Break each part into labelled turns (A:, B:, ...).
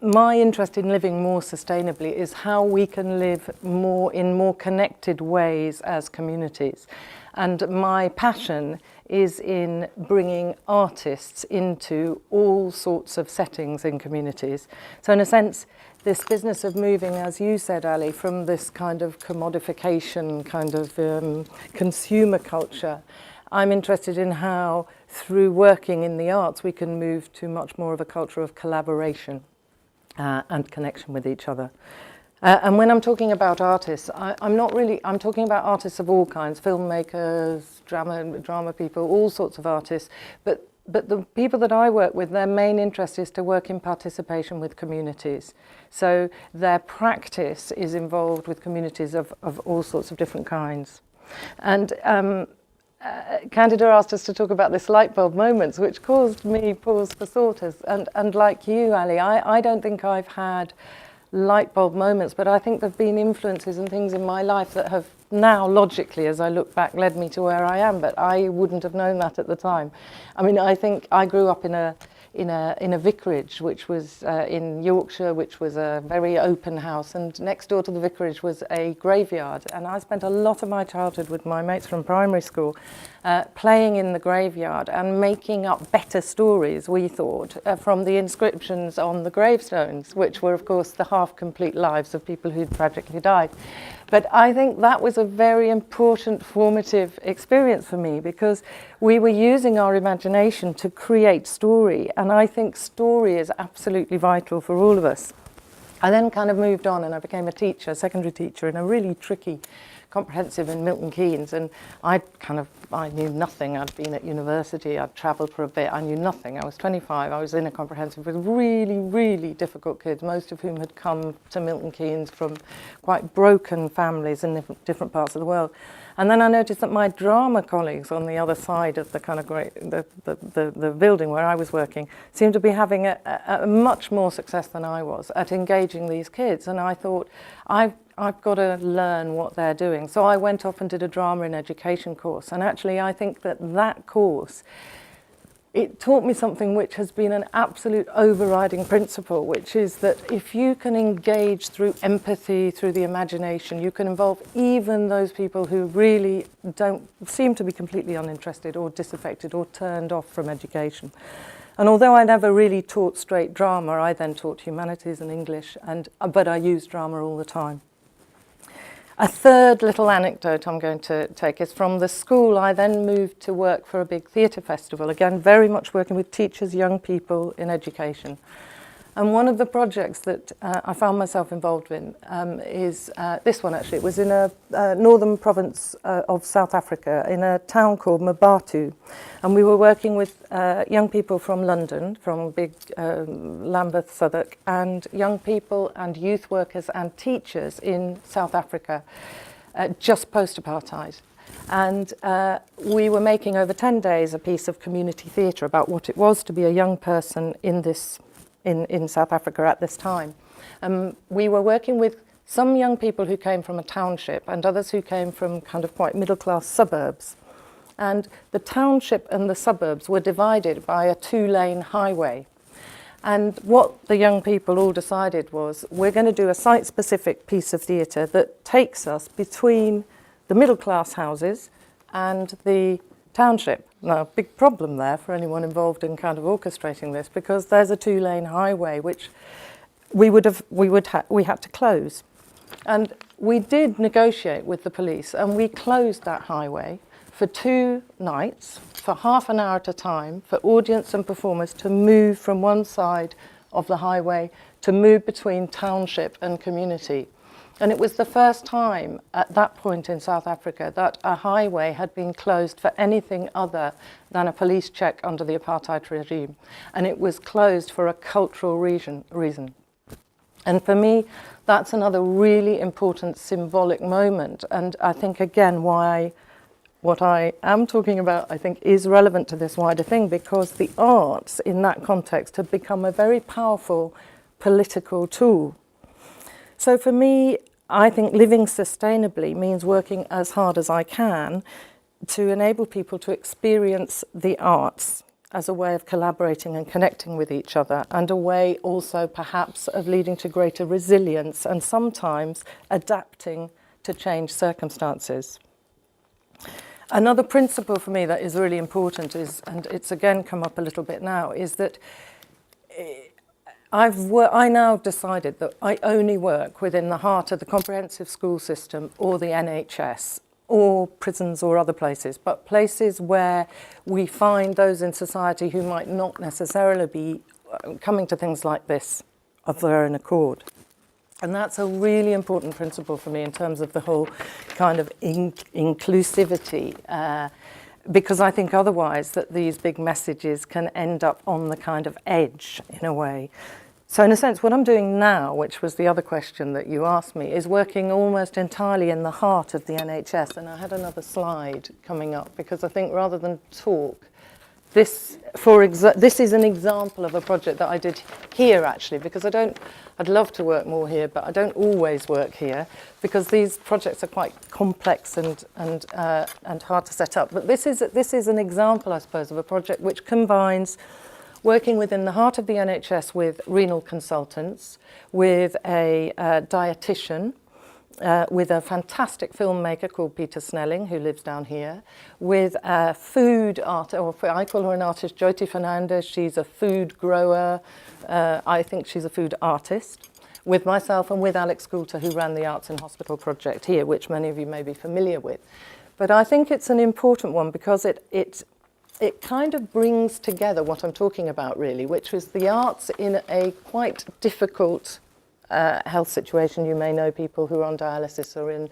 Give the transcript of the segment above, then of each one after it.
A: my interest in living more sustainably is how we can live in more connected ways as communities. And my passion is in bringing artists into all sorts of settings in communities. So in a sense, this business of moving, as you said, Ali, from this kind of commodification, kind of consumer culture, I'm interested in how, through working in the arts, we can move to much more of a culture of collaboration and connection with each other. And when I'm talking about artists, I'm talking about artists of all kinds, filmmakers, drama people, all sorts of artists. But the people that I work with, their main interest is to work in participation with communities. So their practice is involved with communities of all sorts of different kinds. And Candida asked us to talk about this light bulb moments, which caused me pause for thought. And like you, Ali, I don't think I've had light bulb moments, but I think there have been influences and things in my life that have now, logically, as I look back, led me to where I am, but I wouldn't have known that at the time. I mean, I think I grew up in a vicarage, which was in Yorkshire, which was a very open house, and next door to the vicarage was a graveyard. And I spent a lot of my childhood with my mates from primary school playing in the graveyard and making up better stories, we thought, from the inscriptions on the gravestones, which were, of course, the half-complete lives of people who'd tragically died. But I think that was a very important formative experience for me, because we were using our imagination to create story, and I think story is absolutely vital for all of us. I then kind of moved on and I became a teacher, a secondary teacher, in a really tricky comprehensive in Milton Keynes, and I knew nothing. I'd been at university, I'd travelled for a bit, I knew nothing. I was 25, I was in a comprehensive with really, really difficult kids, most of whom had come to Milton Keynes from quite broken families in different parts of the world. And then I noticed that my drama colleagues on the other side of the kind of the building where I was working seemed to be having a much more success than I was at engaging these kids. And I thought, I've got to learn what they're doing. So I went off and did a drama in education course. And actually, I think that course, it taught me something which has been an absolute overriding principle, which is that if you can engage through empathy, through the imagination, you can involve even those people who really don't seem to be completely uninterested or disaffected or turned off from education. And although I never really taught straight drama, I then taught humanities and English, but I used drama all the time. A third little anecdote I'm going to take is from the school. I then moved to work for a big theatre festival, again very much working with teachers, young people in education. And one of the projects that I found myself involved in is this one actually. It was in a northern province of South Africa, in a town called Mabatu. And we were working with young people from London, from big Lambeth, Southwark, and young people and youth workers and teachers in South Africa, just post-apartheid. And we were making over 10 days a piece of community theatre about what it was to be a young person in South Africa at this time. We were working with some young people who came from a township and others who came from kind of quite middle-class suburbs. And the township and the suburbs were divided by a 2-lane highway. And what the young people all decided was, we're going to do a site-specific piece of theatre that takes us between the middle-class houses and the township. Now, a big problem there for anyone involved in kind of orchestrating this, because there's a 2-lane highway which we had to close. And we did negotiate with the police, and we closed that highway for 2 nights, for half an hour at a time, for audience and performers to move from one side of the highway, to move between township and community. And it was the first time at that point in South Africa that a highway had been closed for anything other than a police check under the apartheid regime. And it was closed for a cultural reason. And for me, that's another really important symbolic moment. And I think, again, why what I am talking about, I think, is relevant to this wider thing, because the arts in that context have become a very powerful political tool. So for me, I think living sustainably means working as hard as I can to enable people to experience the arts as a way of collaborating and connecting with each other, and a way also perhaps of leading to greater resilience and sometimes adapting to changed circumstances. Another principle for me that is really important is, and it's again come up a little bit now, is that I now decided that I only work within the heart of the comprehensive school system or the NHS or prisons or other places, but places where we find those in society who might not necessarily be coming to things like this of their own accord. And that's a really important principle for me in terms of the whole kind of inclusivity, because I think otherwise that these big messages can end up on the kind of edge in a way. So in a sense, what I'm doing now, which was the other question that you asked me, is working almost entirely in the heart of the NHS. And I had another slide coming up because I think rather than talk, this is an example of a project that I did here actually, because I'd love to work more here, but I don't always work here because these projects are quite complex and hard to set up. But this is an example, I suppose, of a project which combines working within the heart of the NHS with renal consultants, with a dietitian, with a fantastic filmmaker called Peter Snelling, who lives down here, with a food artist, or I call her an artist, Jyoti Fernandez. She's a food grower. I think she's a food artist. With myself and with Alex Coulter, who ran the Arts in Hospital project here, which many of you may be familiar with. But I think it's an important one because it kind of brings together what I'm talking about really, which is the arts in a quite difficult health situation. You may know people who are on dialysis or in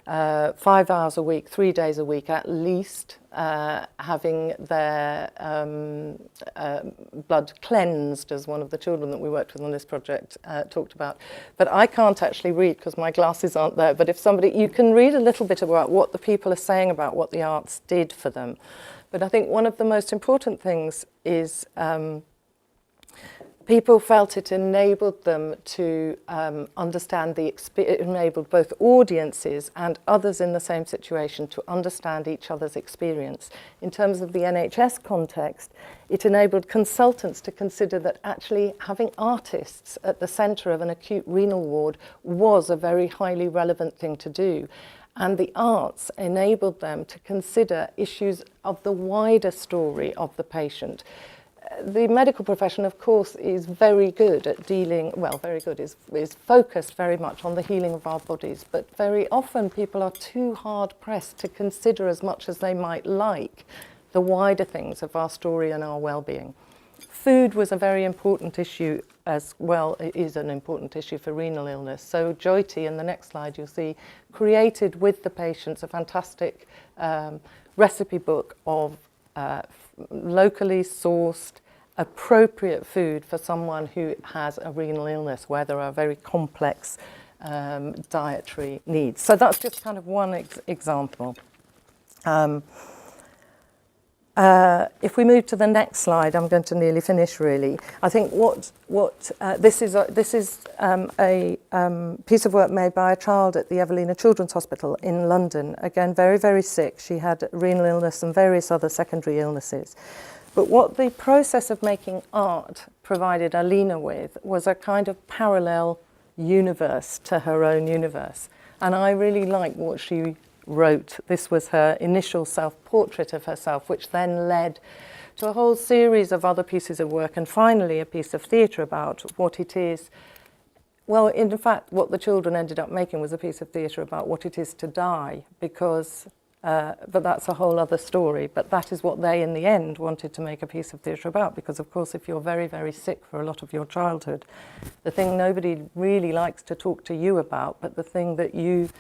A: 5 hours a week, 3 days a week at least, having their blood cleansed, as one of the children that we worked with on this project talked about. But I can't actually read because my glasses aren't there. But if you can read a little bit about what the people are saying about what the arts did for them. But I think one of the most important things is people felt it enabled them to understand it enabled both audiences and others in the same situation to understand each other's experience. In terms of the NHS context, it enabled consultants to consider that actually having artists at the centre of an acute renal ward was a very highly relevant thing to do. And the arts enabled them to consider issues of the wider story of the patient. The medical profession, of course, is very good at dealing, is focused very much on the healing of our bodies, but very often people are too hard pressed to consider as much as they might like the wider things of our story and our well-being. Food was a very important issue as well. It is an important issue for renal illness. So Jyoti, in the next slide you'll see, created with the patients a fantastic recipe book of locally sourced, appropriate food for someone who has a renal illness where there are very complex dietary needs. So that's just kind of one example. If we move to the next slide, I'm going to nearly finish really. I think this is a piece of work made by a child at the Evelina Children's Hospital in London. Again, very, very sick. She had renal illness and various other secondary illnesses. But what the process of making art provided Alina with was a kind of parallel universe to her own universe. And I really like what she wrote. This was her initial self-portrait of herself, which then led to a whole series of other pieces of work and finally a piece of theatre about what it is. Well, in fact, what the children ended up making was a piece of theatre about what it is to die, because but that's a whole other story. But that is what they, in the end, wanted to make a piece of theatre about, because, of course, if you're very, very sick for a lot of your childhood, the thing nobody really likes to talk to you about, but the thing that you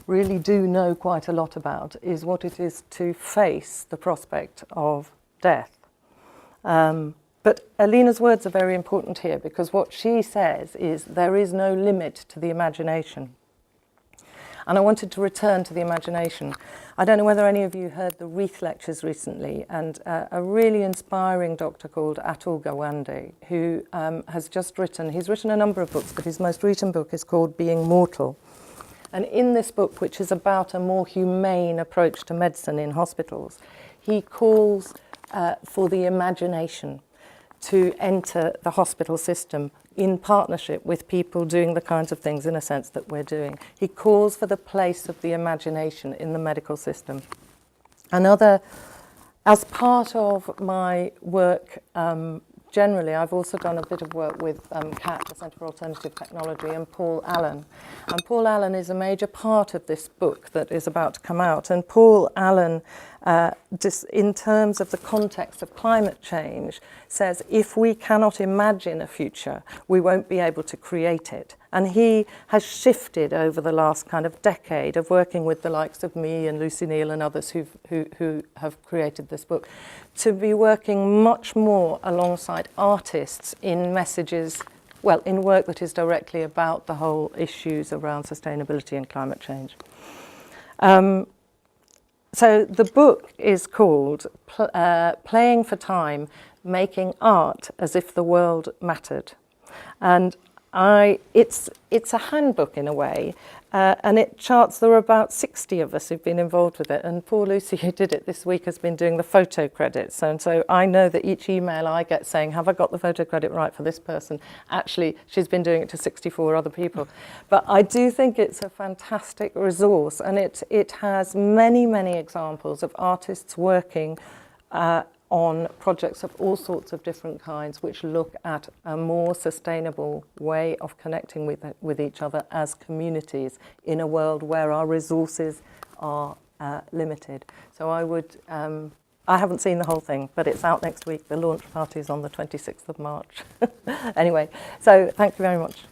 A: really do know quite a lot about, is what it is to face the prospect of death. But Alina's words are very important here, because what she says is there is no limit to the imagination. And I wanted to return to the imagination. I don't know whether any of you heard the Wreath lectures recently, and a really inspiring doctor called Atul Gawande, who he's written a number of books, but his most recent book is called Being Mortal. And in this book, which is about a more humane approach to medicine in hospitals, he calls for the imagination to enter the hospital system in partnership with people doing the kinds of things, in a sense, that we're doing. He calls for the place of the imagination in the medical system. As part of my work generally, I've also done a bit of work with CAT, the Centre for Alternative Technology, and Paul Allen. And Paul Allen is a major part of this book that is about to come out. And Paul Allen, just in terms of the context of climate change, says if we cannot imagine a future, we won't be able to create it. And he has shifted over the last kind of decade of working with the likes of me and Lucy Neal and others who have created this book, to be working much more alongside artists in messages, well, in work that is directly about the whole issues around sustainability and climate change. So the book is called Playing for Time, Making Art as If the World Mattered. And it's a handbook in a way, and it charts. There are about 60 of us who've been involved with it, and poor Lucy, who did it this week, has been doing the photo credits. And so I know that each email I get saying, have I got the photo credit right for this person? Actually, she's been doing it to 64 other people. But I do think it's a fantastic resource, and it has many, many examples of artists working on projects of all sorts of different kinds, which look at a more sustainable way of connecting with each other as communities in a world where our resources are limited. So I haven't seen the whole thing, but it's out next week. The launch party is on the 26th of March. Anyway, so thank you very much.